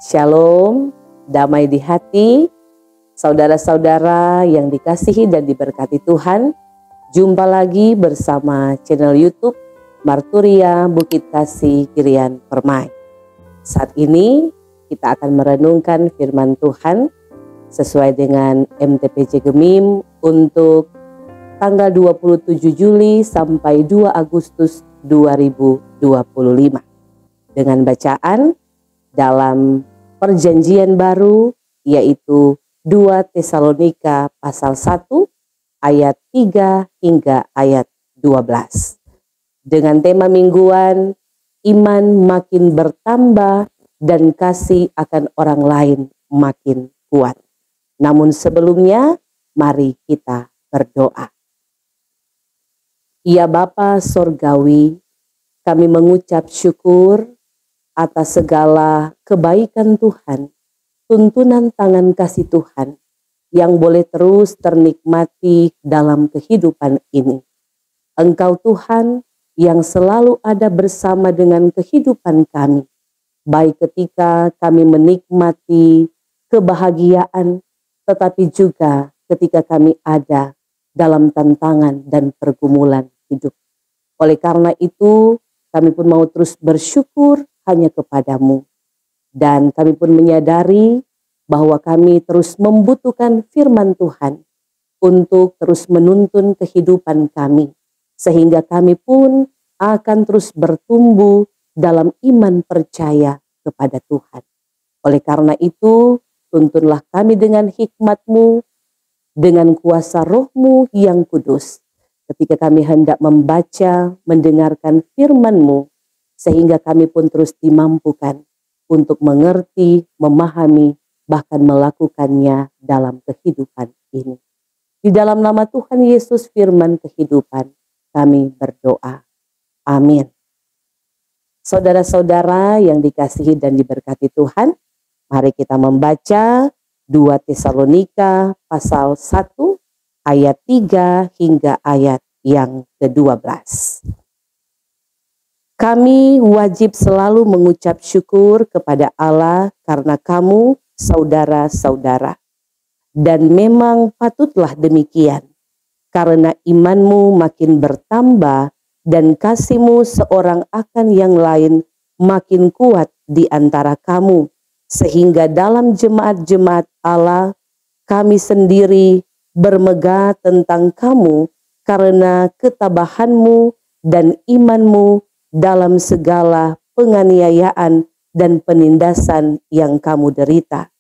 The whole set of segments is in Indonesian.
Shalom, damai di hati, saudara-saudara yang dikasihi dan diberkati Tuhan. Jumpa lagi bersama channel YouTube Marturia Bukit Kasih Kirian Permai. Saat ini kita akan merenungkan firman Tuhan sesuai dengan MTPJ Gemim untuk tanggal 27 Juli sampai 2 Agustus 2025. Dengan bacaan dalam Perjanjian Baru, yaitu 2 Tesalonika pasal 1 ayat 3 hingga ayat 12. Dengan tema mingguan, iman makin bertambah dan kasih akan orang lain makin kuat. Namun sebelumnya, mari kita berdoa. Ya Bapa Sorgawi, kami mengucap syukur atas segala kebaikan Tuhan, tuntunan tangan kasih Tuhan yang boleh terus ternikmati dalam kehidupan ini. Engkau Tuhan yang selalu ada bersama dengan kehidupan kami, baik ketika kami menikmati kebahagiaan, tetapi juga ketika kami ada dalam tantangan dan pergumulan hidup. Oleh karena itu, kami pun mau terus bersyukur hanya kepadamu. Dan kami pun menyadari bahwa kami terus membutuhkan firman Tuhan untuk terus menuntun kehidupan kami. Sehingga kami pun akan terus bertumbuh dalam iman percaya kepada Tuhan. Oleh karena itu, tuntunlah kami dengan hikmat-Mu, dengan kuasa Roh-Mu yang kudus. Ketika kami hendak membaca, mendengarkan firman-Mu, sehingga kami pun terus dimampukan untuk mengerti, memahami, bahkan melakukannya dalam kehidupan ini. Di dalam nama Tuhan Yesus firman kehidupan, kami berdoa. Amin. Saudara-saudara yang dikasihi dan diberkati Tuhan, mari kita membaca 2 Tesalonika pasal 1 ayat 3 hingga ayat yang ke-12. Kami wajib selalu mengucap syukur kepada Allah karena kamu saudara-saudara. Dan memang patutlah demikian, karena imanmu makin bertambah dan kasihmu seorang akan yang lain makin kuat di antara kamu. Sehingga dalam jemaat-jemaat Allah, kami sendiri bermegah tentang kamu karena ketabahanmu dan imanmu dalam segala penganiayaan dan penindasan yang kamu derita.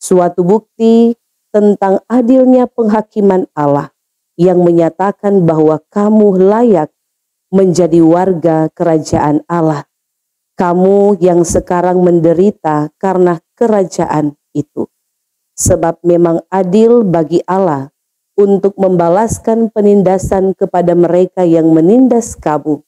Suatu bukti tentang adilnya penghakiman Allah yang menyatakan bahwa kamu layak menjadi warga kerajaan Allah. Kamu yang sekarang menderita karena kerajaan itu. Sebab memang adil bagi Allah untuk membalaskan penindasan kepada mereka yang menindas kamu,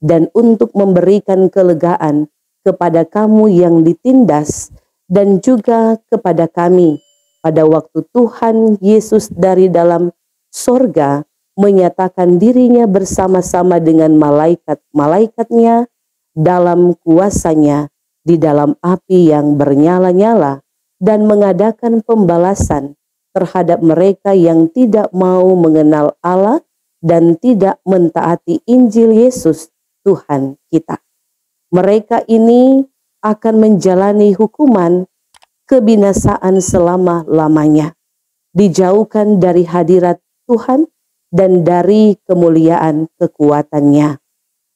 dan untuk memberikan kelegaan kepada kamu yang ditindas, dan juga kepada kami pada waktu Tuhan Yesus dari dalam sorga menyatakan dirinya bersama-sama dengan malaikat-malaikatnya dalam kuasanya di dalam api yang bernyala-nyala, dan mengadakan pembalasan terhadap mereka yang tidak mau mengenal Allah dan tidak mentaati Injil Yesus Tuhan kita. Mereka ini akan menjalani hukuman kebinasaan selama-lamanya, dijauhkan dari hadirat Tuhan dan dari kemuliaan kekuatannya,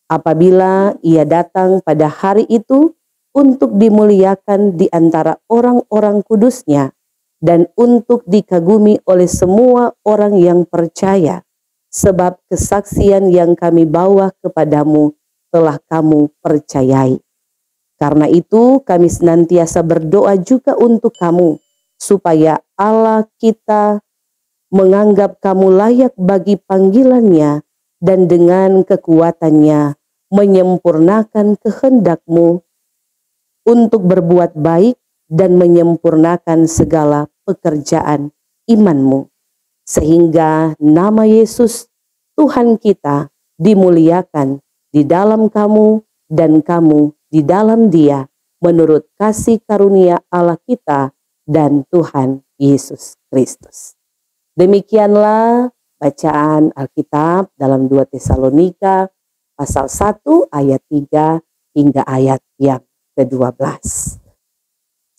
apabila ia datang pada hari itu untuk dimuliakan di antara orang-orang kudusnya dan untuk dikagumi oleh semua orang yang percaya, sebab kesaksian yang kami bawa kepadamu telah kamu percayai. Karena itu kami senantiasa berdoa juga untuk kamu, supaya Allah kita menganggap kamu layak bagi panggilannya dan dengan kekuatannya menyempurnakan kehendak-Mu untuk berbuat baik dan menyempurnakan segala pekerjaan iman-Mu. Sehingga nama Yesus Tuhan kita dimuliakan di dalam kamu dan kamu di dalam Dia menurut kasih karunia Allah kita dan Tuhan Yesus Kristus. Demikianlah bacaan Alkitab dalam 2 Tesalonika pasal 1 ayat 3 hingga ayat yang ke-12.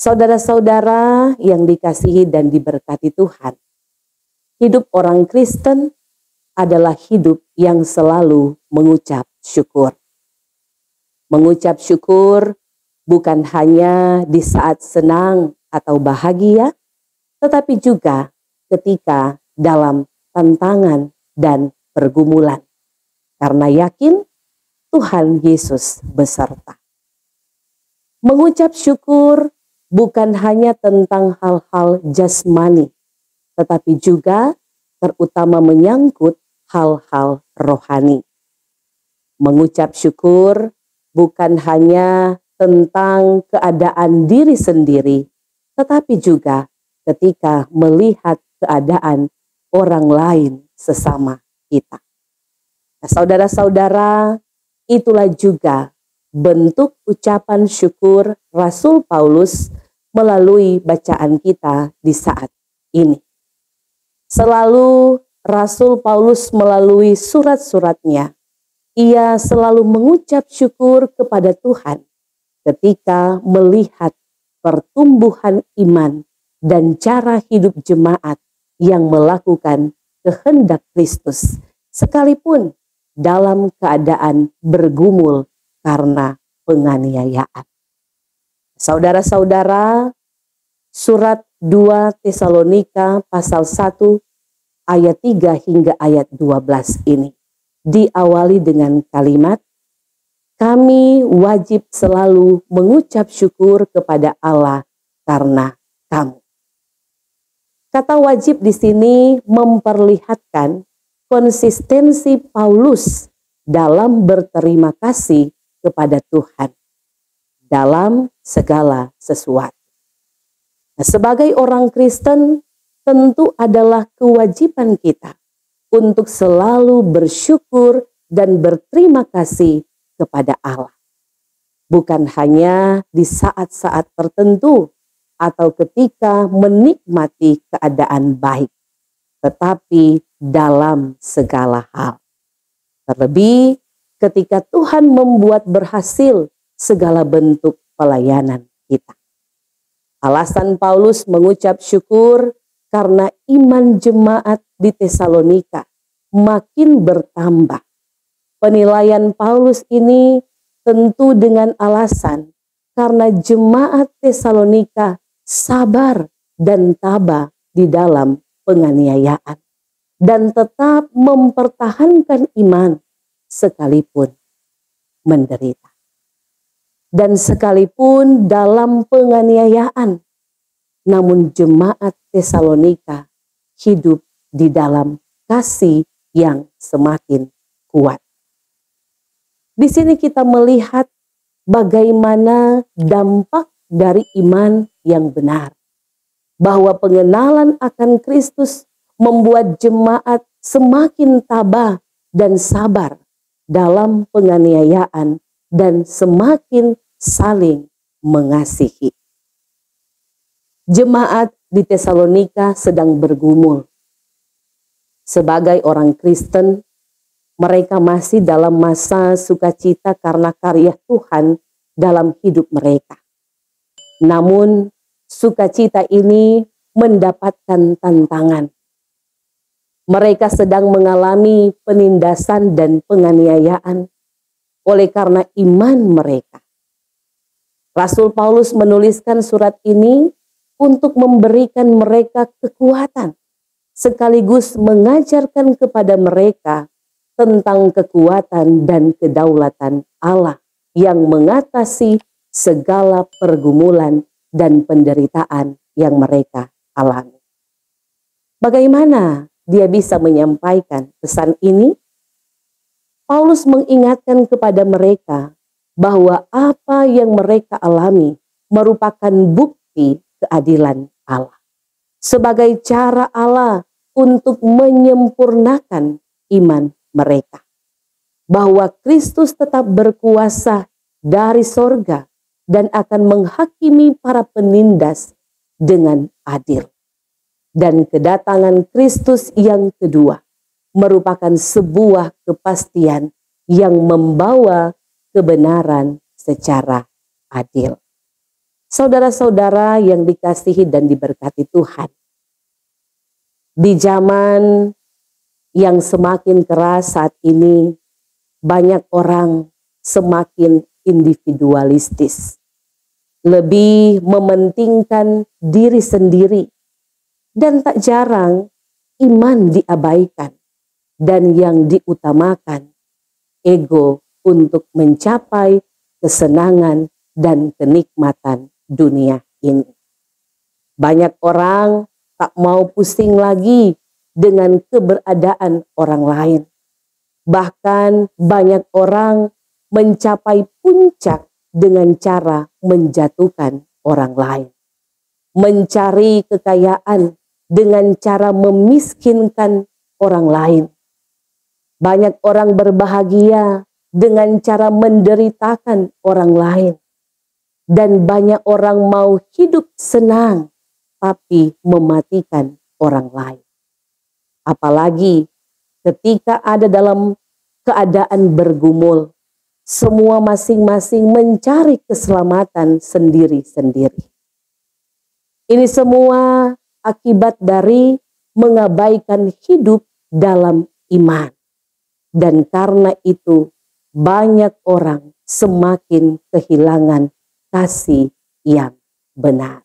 Saudara-saudara yang dikasihi dan diberkati Tuhan, hidup orang Kristen adalah hidup yang selalu mengucap syukur. Mengucap syukur bukan hanya di saat senang atau bahagia, tetapi juga ketika dalam tantangan dan pergumulan. Karena yakin Tuhan Yesus beserta. Mengucap syukur bukan hanya tentang hal-hal jasmani, tetapi juga terutama menyangkut hal-hal rohani. Mengucap syukur bukan hanya tentang keadaan diri sendiri, tetapi juga ketika melihat keadaan orang lain sesama kita. Nah, saudara-saudara, itulah juga bentuk ucapan syukur Rasul Paulus melalui bacaan kita di saat ini. Selalu Rasul Paulus melalui surat-suratnya, ia selalu mengucap syukur kepada Tuhan ketika melihat pertumbuhan iman dan cara hidup jemaat yang melakukan kehendak Kristus, sekalipun dalam keadaan bergumul karena penganiayaan. Saudara-saudara, surat 2 Tesalonika pasal 1 ayat 3 hingga ayat 12 ini diawali dengan kalimat, kami wajib selalu mengucap syukur kepada Allah karena kamu. Kata wajib di sini memperlihatkan konsistensi Paulus dalam berterima kasih kepada Tuhan dalam segala sesuatu. Nah, sebagai orang Kristen, tentu adalah kewajiban kita untuk selalu bersyukur dan berterima kasih kepada Allah. Bukan hanya di saat-saat tertentu atau ketika menikmati keadaan baik, tetapi dalam segala hal. Terlebih ketika Tuhan membuat berhasil segala bentuk pelayanan kita. Alasan Paulus mengucap syukur karena iman jemaat di Tesalonika makin bertambah. Penilaian Paulus ini tentu dengan alasan karena jemaat Tesalonika sabar dan tabah di dalam penganiayaan dan tetap mempertahankan iman sekalipun menderita. Dan sekalipun dalam penganiayaan, namun jemaat Tesalonika hidup di dalam kasih yang semakin kuat. Di sini kita melihat bagaimana dampak dari iman yang benar. Bahwa pengenalan akan Kristus membuat jemaat semakin tabah dan sabar dalam penganiayaan dan semakin saling mengasihi. Jemaat di Tesalonika sedang bergumul. Sebagai orang Kristen, mereka masih dalam masa sukacita karena karya Tuhan dalam hidup mereka. Namun, sukacita ini mendapatkan tantangan. Mereka sedang mengalami penindasan dan penganiayaan oleh karena iman mereka. Rasul Paulus menuliskan surat ini untuk memberikan mereka kekuatan, sekaligus mengajarkan kepada mereka tentang kekuatan dan kedaulatan Allah yang mengatasi segala pergumulan dan penderitaan yang mereka alami. Bagaimana dia bisa menyampaikan pesan ini? Paulus mengingatkan kepada mereka bahwa apa yang mereka alami merupakan bukti keadilan Allah. Sebagai cara Allah untuk menyempurnakan iman mereka. Bahwa Kristus tetap berkuasa dari sorga dan akan menghakimi para penindas dengan adil. Dan kedatangan Kristus yang kedua merupakan sebuah kepastian yang membawa kebenaran secara adil. Saudara-saudara yang dikasihi dan diberkati Tuhan, di zaman yang semakin keras saat ini, banyak orang semakin individualistis, lebih mementingkan diri sendiri, dan tak jarang iman diabaikan, dan yang diutamakan ego untuk mencapai kesenangan dan kenikmatan dunia ini. Banyak orang tak mau pusing lagi dengan keberadaan orang lain. Bahkan banyak orang mencapai puncak dengan cara menjatuhkan orang lain. Mencari kekayaan dengan cara memiskinkan orang lain. Banyak orang berbahagia dengan cara menderitakan orang lain. Dan banyak orang mau hidup senang tapi mematikan orang lain. Apalagi ketika ada dalam keadaan bergumul, semua masing-masing mencari keselamatan sendiri-sendiri. Ini semua akibat dari mengabaikan hidup dalam iman. Dan karena itu banyak orang semakin kehilangan kasih yang benar.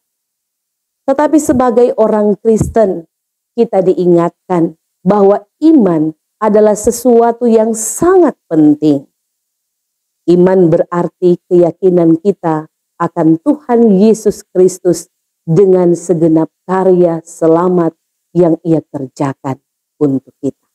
Tetapi sebagai orang Kristen, kita diingatkan bahwa iman adalah sesuatu yang sangat penting. Iman berarti keyakinan kita akan Tuhan Yesus Kristus dengan segenap karya selamat yang Ia kerjakan untuk kita.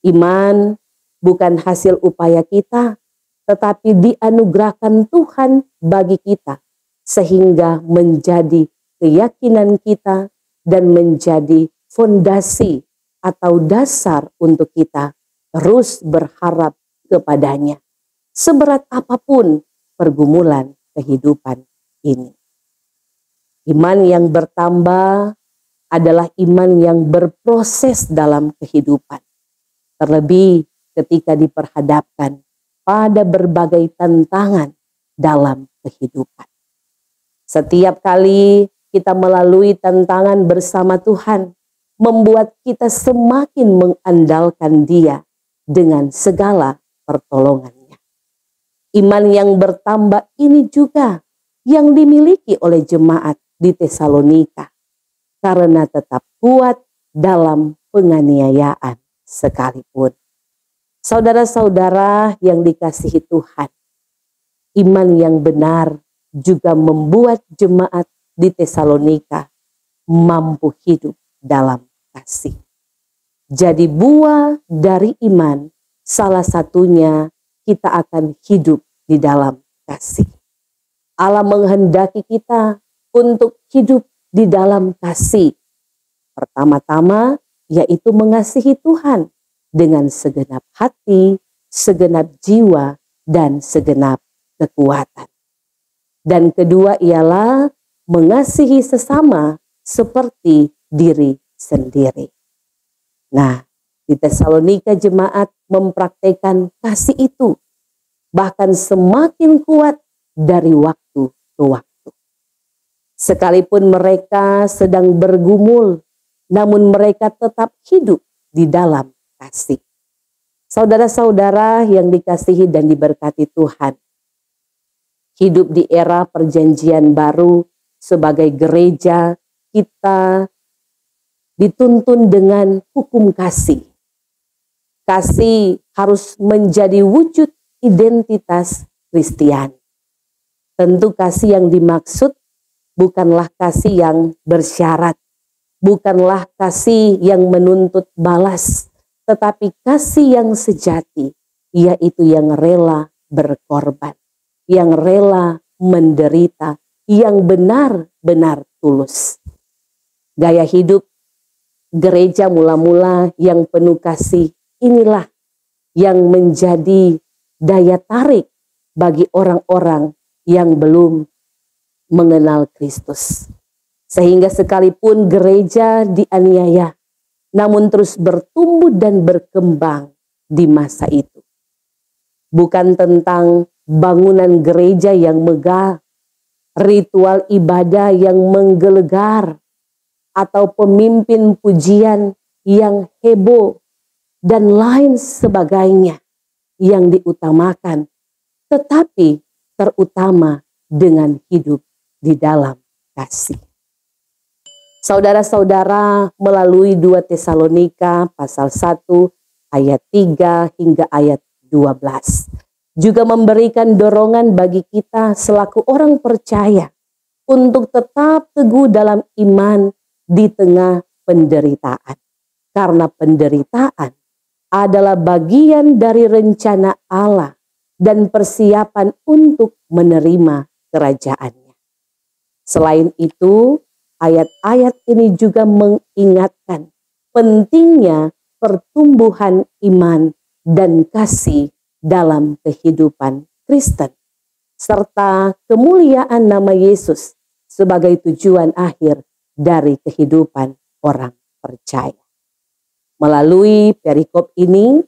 Iman bukan hasil upaya kita, tetapi dianugerahkan Tuhan bagi kita, sehingga menjadi keyakinan kita dan menjadi fondasi atau dasar untuk kita terus berharap kepadanya, seberat apapun pergumulan kehidupan ini. Iman yang bertambah adalah iman yang berproses dalam kehidupan, terlebih ketika diperhadapkan pada berbagai tantangan dalam kehidupan. Setiap kali kita melalui tantangan bersama Tuhan, membuat kita semakin mengandalkan Dia dengan segala pertolongannya. Iman yang bertambah ini juga yang dimiliki oleh jemaat di Tesalonika, karena tetap kuat dalam penganiayaan sekalipun. Saudara-saudara yang dikasihi Tuhan, iman yang benar juga membuat jemaat di Tesalonika mampu hidup dalam kasih. Jadi buah dari iman, salah satunya kita akan hidup di dalam kasih. Allah menghendaki kita untuk hidup di dalam kasih. Pertama-tama yaitu mengasihi Tuhan dengan segenap hati, segenap jiwa, dan segenap kekuatan. Dan kedua ialah mengasihi sesama seperti diri sendiri. Nah, di Tesalonika jemaat mempraktekkan kasih itu, bahkan semakin kuat dari waktu ke waktu. Sekalipun mereka sedang bergumul, namun mereka tetap hidup di dalam kasih. Saudara-saudara yang dikasihi dan diberkati Tuhan, hidup di era perjanjian baru sebagai gereja, kita dituntun dengan hukum kasih. Kasih harus menjadi wujud identitas Kristiani. Tentu kasih yang dimaksud bukanlah kasih yang bersyarat, bukanlah kasih yang menuntut balas, tetapi kasih yang sejati, yaitu yang rela berkorban, yang rela menderita, yang benar-benar tulus. Gaya hidup gereja mula-mula yang penuh kasih inilah yang menjadi daya tarik bagi orang-orang yang belum mengenal Kristus. Sehingga sekalipun gereja dianiaya, namun terus bertumbuh dan berkembang di masa itu. Bukan tentang bangunan gereja yang megah, ritual ibadah yang menggelegar, atau pemimpin pujian yang heboh, dan lain sebagainya yang diutamakan, tetapi terutama dengan hidup di dalam kasih. Saudara-saudara, melalui 2 Tesalonika pasal 1 ayat 3 hingga ayat 12 juga memberikan dorongan bagi kita selaku orang percaya untuk tetap teguh dalam iman di tengah penderitaan. Karena penderitaan adalah bagian dari rencana Allah dan persiapan untuk menerima kerajaannya. Selain itu, ayat-ayat ini juga mengingatkan pentingnya pertumbuhan iman dan kasih dalam kehidupan Kristen, serta kemuliaan nama Yesus sebagai tujuan akhir dari kehidupan orang percaya. Melalui perikop ini,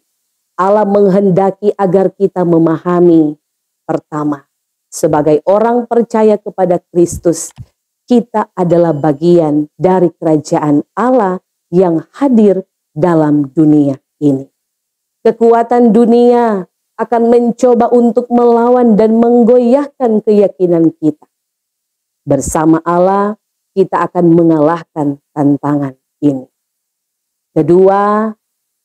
Allah menghendaki agar kita memahami, pertama, sebagai orang percaya kepada Kristus, kita adalah bagian dari kerajaan Allah yang hadir dalam dunia ini. Kekuatan dunia akan mencoba untuk melawan dan menggoyahkan keyakinan kita. Bersama Allah, kita akan mengalahkan tantangan ini. Kedua,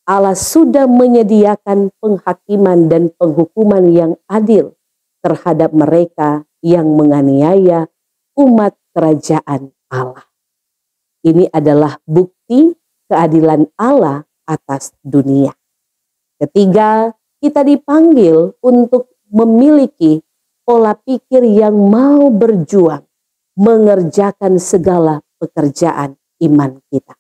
Allah sudah menyediakan penghakiman dan penghukuman yang adil terhadap mereka yang menganiaya umat kerajaan Allah. Ini adalah bukti keadilan Allah atas dunia. Ketiga, kita dipanggil untuk memiliki pola pikir yang mau berjuang mengerjakan segala pekerjaan iman kita.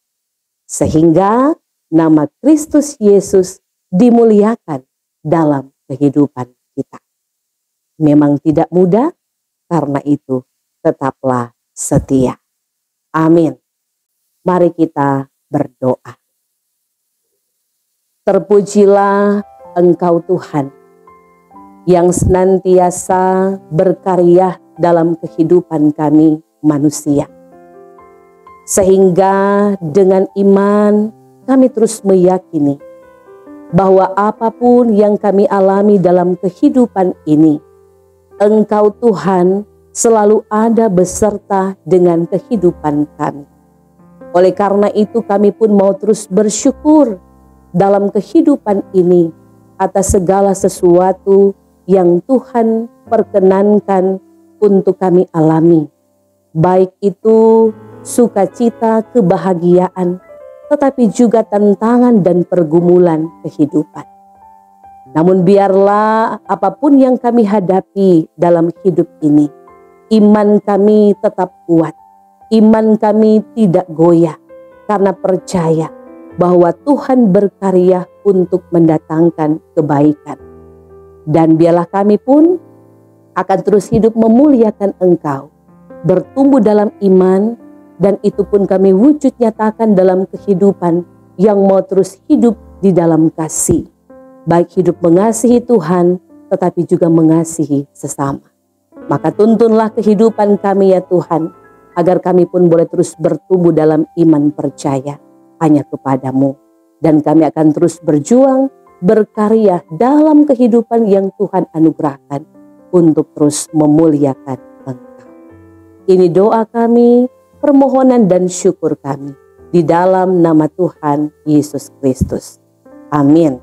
Sehingga nama Kristus Yesus dimuliakan dalam kehidupan kita. Memang tidak mudah, karena itu tetaplah setia. Amin. Mari kita berdoa. Terpujilah Engkau Tuhan, yang senantiasa berkarya dalam kehidupan kami manusia. Sehingga dengan iman kami terus meyakini bahwa apapun yang kami alami dalam kehidupan ini, Engkau Tuhan selalu ada beserta dengan kehidupan kami. Oleh karena itu kami pun mau terus bersyukur dalam kehidupan ini atas segala sesuatu yang Tuhan perkenankan untuk kami alami. Baik itu sukacita, kebahagiaan, tetapi juga tantangan dan pergumulan kehidupan. Namun biarlah apapun yang kami hadapi dalam hidup ini, iman kami tetap kuat, iman kami tidak goyah, karena percaya bahwa Tuhan berkarya untuk mendatangkan kebaikan. Dan biarlah kami pun akan terus hidup memuliakan Engkau, bertumbuh dalam iman, dan itu pun kami wujud nyatakan dalam kehidupan yang mau terus hidup di dalam kasih. Baik hidup mengasihi Tuhan, tetapi juga mengasihi sesama. Maka tuntunlah kehidupan kami ya Tuhan, agar kami pun boleh terus bertumbuh dalam iman percaya hanya kepadamu. Dan kami akan terus berjuang, berkarya dalam kehidupan yang Tuhan anugerahkan untuk terus memuliakan Engkau. Ini doa kami, permohonan dan syukur kami di dalam nama Tuhan Yesus Kristus. Amin.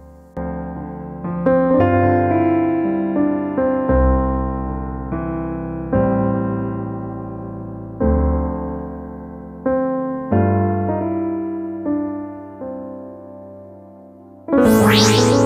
Wow.